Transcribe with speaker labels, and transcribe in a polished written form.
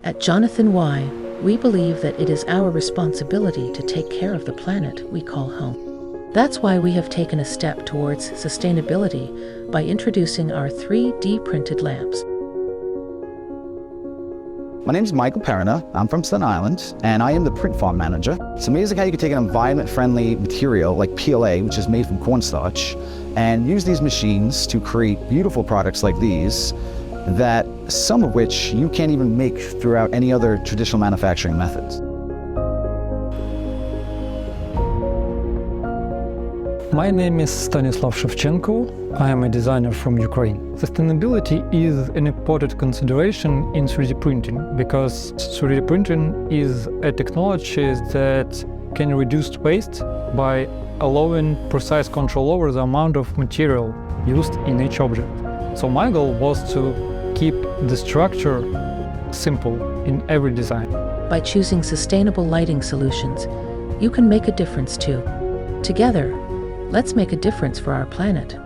Speaker 1: At Jonathan Y., we believe that it is our responsibility to take care of the planet we call home. That's why we have taken a step towards sustainability by introducing our 3D printed lamps.
Speaker 2: My name is Michael Perina. I'm from Staten Island, and I am the print farm manager. It's amazing how you can take an environment-friendly material like PLA, which is made from cornstarch, and use these machines to create beautiful products like these, that some of which you can't even make throughout any other traditional manufacturing methods.
Speaker 3: My name is Stanislav Shevchenko. I am a designer from Ukraine. Sustainability is an important consideration in 3D printing because 3D printing is a technology that can reduce waste by allowing precise control over the amount of material used in each object. So my goal was to keep the structure simple in every design.
Speaker 1: By choosing sustainable lighting solutions, you can make a difference too. Together, let's make a difference for our planet.